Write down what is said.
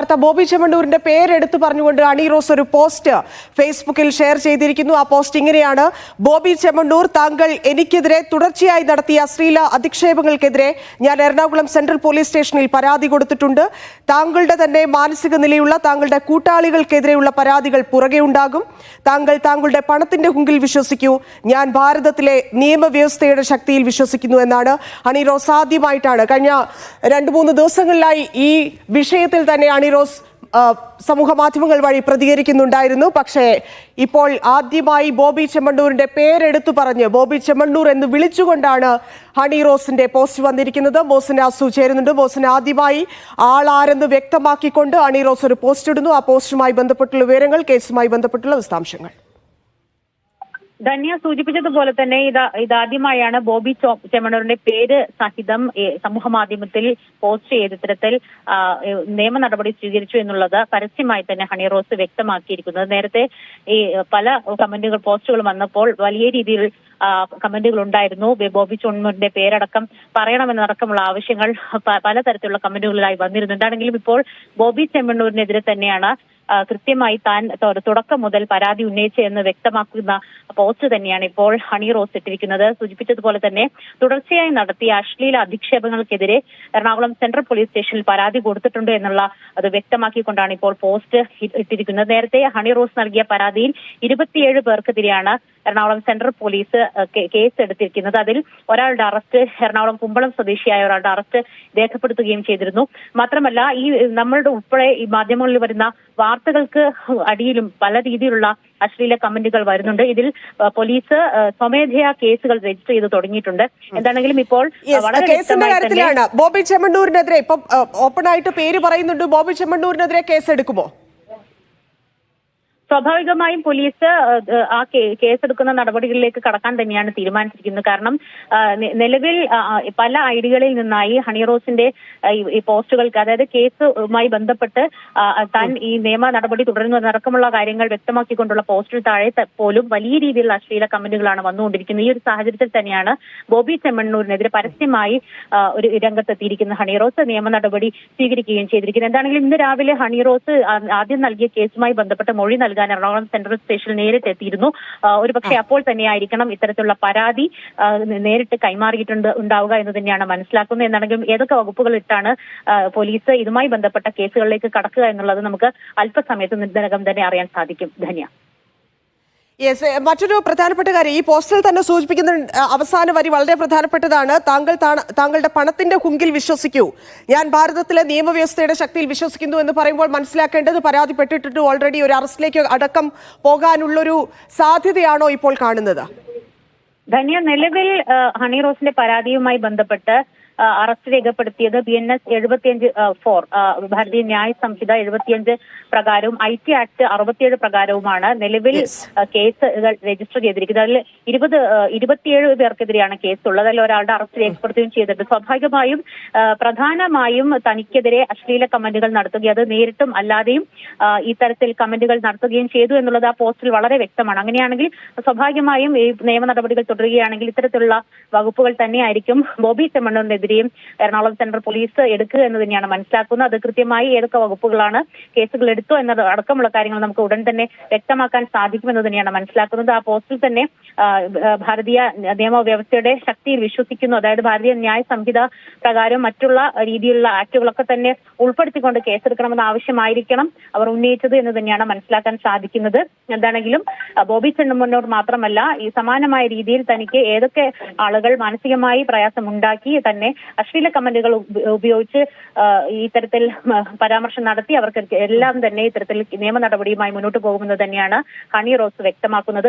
വാർത്ത. ബോബി ചെമ്മണ്ണൂരിന്റെ പേരെടുത്ത് പറഞ്ഞുകൊണ്ട് ഹണി റോസ് ഒരു പോസ്റ്റ് ഫേസ്ബുക്കിൽ ഷെയർ ചെയ്തിരിക്കുന്നു. ആ പോസ്റ്റ് ഇങ്ങനെയാണ്: ബോബി ചെമ്മണ്ണൂർ, താങ്കൾ എനിക്കെതിരെ തുടർച്ചയായി നടത്തിയ അശ്ലീല അധിക്ഷേപങ്ങൾക്കെതിരെ ഞാൻ എറണാകുളം സെൻട്രൽ പോലീസ് സ്റ്റേഷനിൽ പരാതി കൊടുത്തിട്ടുണ്ട്. താങ്കളുടെ തന്നെ മാനസിക നിലയുള്ള താങ്കളുടെ കൂട്ടാളികൾക്കെതിരെയുള്ള പരാതികൾ പുറകെ ഉണ്ടാകും. താങ്കൾ താങ്കളുടെ പണത്തിന്റെ ഹുങ്കിൽ വിശ്വസിക്കൂ. ഞാൻ ഭാരതത്തിലെ നിയമവ്യവസ്ഥയുടെ ശക്തിയിൽ വിശ്വസിക്കുന്നു എന്നാണ് ഹണി റോസ് ആദ്യമായിട്ടാണ്. കഴിഞ്ഞ 2-3 ദിവസങ്ങളിലായി ഈ വിഷയത്തിൽ തന്നെ ഹണി റോസ് സമൂഹ മാധ്യമങ്ങൾ വഴി പ്രതികരിക്കുന്നുണ്ടായിരുന്നു. പക്ഷേ ഇപ്പോൾ ആദ്യമായി ബോബി ചെമ്മണ്ണൂരിന്റെ പേരെടുത്തു പറഞ്ഞ് ബോബി ചെമ്മണ്ണൂർ എന്ന് വിളിച്ചുകൊണ്ടാണ് ഹണി റോസിന്റെ പോസ്റ്റ് വന്നിരിക്കുന്നത്. മോഹസിൻ അസു ചേരുന്നുണ്ട്. മോഹസിൻ, ആദ്യമായി ആളാരെന്ന് വ്യക്തമാക്കിക്കൊണ്ട് ഹണി റോസ് ഒരു പോസ്റ്റ് ഇടുന്നു. ആ പോസ്റ്റുമായി ബന്ധപ്പെട്ടുള്ള വിവരങ്ങൾ, കേസുമായി ബന്ധപ്പെട്ടുള്ള വിശദാംശങ്ങൾ. ധന്യ സൂചിപ്പിച്ചതുപോലെ തന്നെ ഇതാദ്യമായാണ് ബോബി ചെമ്മണ്ണൂരിന്റെ പേര് സഹിതം സമൂഹ മാധ്യമത്തിൽ പോസ്റ്റ് ചെയ്ത ഇത്തരത്തിൽ നിയമ നടപടി സ്വീകരിച്ചു എന്നുള്ളത് പരസ്യമായി തന്നെ ഹണി റോസ് വ്യക്തമാക്കിയിരിക്കുന്നത്. നേരത്തെ ഈ പല കമന്റുകൾ, പോസ്റ്റുകൾ വന്നപ്പോൾ വലിയ രീതിയിൽ കമന്റുകൾ ഉണ്ടായിരുന്നു. ബോബി ചെമ്മണ്ണൂരിന്റെ പേരടക്കം പറയണമെന്നടക്കമുള്ള ആവശ്യങ്ങൾ പലതരത്തിലുള്ള കമന്റുകളിലായി വന്നിരുന്നു. എന്താണെങ്കിലും ഇപ്പോൾ ബോബി ചെമ്മണ്ണൂരിനെതിരെ തന്നെയാണ് കൃത്യമായി താൻ തുടക്കം മുതൽ പരാതി ഉന്നയിച്ചെന്ന് വ്യക്തമാക്കുന്ന പോസ്റ്റ് തന്നെയാണ് ഇപ്പോൾ ഹണി റോസ് ഇട്ടിരിക്കുന്നത്. സൂചിപ്പിച്ചതുപോലെ തന്നെ തുടർച്ചയായി നടത്തിയ അശ്ലീല അധിക്ഷേപങ്ങൾക്കെതിരെ എറണാകുളം സെൻട്രൽ പോലീസ് സ്റ്റേഷനിൽ പരാതി കൊടുത്തിട്ടുണ്ട് എന്നുള്ള അത് വ്യക്തമാക്കിക്കൊണ്ടാണ് ഇപ്പോൾ പോസ്റ്റ് ഇട്ടിരിക്കുന്നത്. നേരത്തെ ഹണി റോസ് നൽകിയ പരാതിയിൽ 27 പേർക്കെതിരെയാണ് എറണാകുളം സെൻട്രൽ പോലീസ് കേസ് എടുത്തിരിക്കുന്നത്. അതിൽ ഒരാളുടെ അറസ്റ്റ്, എറണാകുളം കുമ്പളം സ്വദേശിയായ ഒരാളുടെ അറസ്റ്റ് രേഖപ്പെടുത്തുകയും ചെയ്തിരുന്നു. മാത്രമല്ല, ഈ നമ്മളുടെ ഉൾപ്പെടെ ഈ മാധ്യമങ്ങളിൽ വരുന്ന വാർത്തകൾക്ക് അടിയിലും പല രീതിയിലുള്ള അശ്ലീല കമന്റുകൾ വരുന്നുണ്ട്. ഇതിൽ പോലീസ് സ്വമേധയാ കേസുകൾ രജിസ്റ്റർ ചെയ്ത് തുടങ്ങിയിട്ടുണ്ട്. എന്താണെങ്കിലും ഇപ്പോൾ കേസിന്റെ കാര്യത്തിലാണ് ബോബി ചെമ്മണ്ണൂരിനെതിരെ ഇപ്പം ഓപ്പൺ ആയിട്ട് പേര് പറയുന്നുണ്ട്. ബോബി ചെമ്മണ്ണൂരിനെതിരെ കേസെടുക്കുമോ? സ്വാഭാവികമായും പോലീസ് ആ കേസെടുക്കുന്ന നടപടികളിലേക്ക് കടക്കാൻ തന്നെയാണ് തീരുമാനിച്ചിരിക്കുന്നത്. കാരണം നിലവിൽ പല ഐഡികളിൽ നിന്നായി ഹണി റോസിന്റെ ഈ പോസ്റ്റുകൾക്ക്, അതായത് കേസുമായി ബന്ധപ്പെട്ട് താൻ ഈ നിയമ നടപടി തുടരുന്നതടക്കമുള്ള കാര്യങ്ങൾ വ്യക്തമാക്കിക്കൊണ്ടുള്ള പോസ്റ്റിൽ താഴെ പോലും വലിയ രീതിയിലുള്ള അശ്ലീല കമന്റുകളാണ് വന്നുകൊണ്ടിരിക്കുന്നത്. ഈ ഒരു സാഹചര്യത്തിൽ തന്നെയാണ് ബോബി ചെമ്മണ്ണൂരിനെതിരെ പരസ്യമായി ഒരു രംഗത്തെത്തിയിരിക്കുന്ന ഹണി റോസ് നിയമ നടപടി സ്വീകരിക്കുകയും ചെയ്തിരിക്കുന്നത്. എന്താണെങ്കിലും ഇന്ന് രാവിലെ ഹണി റോസ് ആദ്യം നൽകിയ കേസുമായി ബന്ധപ്പെട്ട് മൊഴി എറണാകുളം സെൻട്രൽ സ്റ്റേഷനിൽ നേരിട്ട് എത്തിയിരുന്നു. ഒരുപക്ഷെ അപ്പോൾ തന്നെയായിരിക്കണം ഇത്തരത്തിലുള്ള പരാതി നേരിട്ട് ഉണ്ടാവുക എന്ന് തന്നെയാണ് മനസ്സിലാക്കുന്നത്. എന്നാണെങ്കിലും ഏതൊക്കെ വകുപ്പുകൾ ഇട്ടാണ് പോലീസ് ഇതുമായി ബന്ധപ്പെട്ട കേസുകളിലേക്ക് കടക്കുക എന്നുള്ളത് നമുക്ക് അല്പസമയത്ത് ഇതിനകം തന്നെ അറിയാൻ സാധിക്കും. ധന്യ. യെസ്, മറ്റൊരു പ്രധാനപ്പെട്ട കാര്യം ഈ പോസ്റ്ററിൽ തന്നെ സൂചിപ്പിക്കുന്ന അവസാന വരി വളരെ പ്രധാനപ്പെട്ടതാണ്. താങ്കളുടെ പണത്തിന്റെ ഹുങ്കിൽ വിശ്വസിക്കൂ. ഞാൻ ഭാരതത്തിലെ നിയമവ്യവസ്ഥയുടെ ശക്തിയിൽ വിശ്വസിക്കുന്നു എന്ന് പറയുമ്പോൾ മനസ്സിലാക്കേണ്ടത് പരാതിപ്പെട്ടിട്ട് ഓൾറെഡി ഒരു അറസ്റ്റിലേക്ക് അടക്കം പോകാനുള്ളൊരു സാധ്യതയാണോ ഇപ്പോൾ കാണുന്നത്? ധന്യ, നിലവിൽ ഹണി റോസിന്റെ പരാതിയുമായി ബന്ധപ്പെട്ട് അറസ്റ്റ് രേഖപ്പെടുത്തിയത് BNS 75-4 ഭാരതീയ ന്യായ സംഹിത 75 പ്രകാരവും IT ആക്ട് 67 പ്രകാരവുമാണ് നിലവിൽ കേസുകൾ രജിസ്റ്റർ ചെയ്തിരിക്കുന്നത്. അതിൽ 27 പേർക്കെതിരെയാണ് കേസുള്ളത്. അതിൽ ഒരാളുടെ അറസ്റ്റ് രേഖപ്പെടുത്തുകയും ചെയ്തിട്ടുണ്ട്. സ്വാഭാവികമായും പ്രധാനമായും തനിക്കെതിരെ അശ്ലീല കമന്റുകൾ നടത്തുകയും അത് നേരിട്ടും അല്ലാതെയും ഈ തരത്തിൽ കമന്റുകൾ നടത്തുകയും ചെയ്തു എന്നുള്ളത് ആ പോസ്റ്റിൽ വളരെ വ്യക്തമാണ്. അങ്ങനെയാണെങ്കിൽ സ്വാഭാവികമായും ഈ നിയമ നടപടികൾ തുടരുകയാണെങ്കിൽ ഇത്തരത്തിലുള്ള വകുപ്പുകൾ തന്നെയായിരിക്കും ബോബി ചെമ്മണ്ണൂരിനെതിരെ എറണാകുളം സെൻട്രൽ പോലീസ് എടുക്കുക എന്ന് തന്നെയാണ് മനസ്സിലാക്കുന്നത്. അത് കൃത്യമായി ഏതൊക്കെ വകുപ്പുകളാണ് കേസുകൾ എടുത്തോ എന്നത് അടക്കമുള്ള കാര്യങ്ങൾ നമുക്ക് ഉടൻ തന്നെ വ്യക്തമാക്കാൻ സാധിക്കുമെന്ന് തന്നെയാണ് മനസ്സിലാക്കുന്നത്. ആ പോസ്റ്റിൽ തന്നെ ഭാരതീയ നിയമവ്യവസ്ഥയുടെ ശക്തിയിൽ വിശ്വസിക്കുന്നു, അതായത് ഭാരതീയ ന്യായ സംഹിത പ്രകാരം മറ്റുള്ള രീതിയിലുള്ള ആക്ടുകളൊക്കെ തന്നെ ഉൾപ്പെടുത്തിക്കൊണ്ട് കേസെടുക്കണമെന്ന ആവശ്യമായിരിക്കണം അവർ ഉന്നയിച്ചത് എന്ന് തന്നെയാണ് മനസ്സിലാക്കാൻ സാധിക്കുന്നത്. എന്താണെങ്കിലും ബോബി ചെമ്മണ്ണൂർ മാത്രമല്ല, ഈ സമാനമായ രീതിയിൽ തനിക്ക് ഏതൊക്കെ ആളുകൾ മാനസികമായി പ്രയാസമുണ്ടാക്കി തന്നെ അശ്ലീല കമന്റുകൾ ഉപയോഗിച്ച് ഇത്തരത്തിൽ പരാമർശം നടത്തി അവർക്ക് എല്ലാം തന്നെ ഇത്തരത്തിൽ നിയമ നടപടിയുമായി മുന്നോട്ട് പോകുമെന്ന് തന്നെയാണ് ഹണി റോസ് വ്യക്തമാക്കുന്നത്.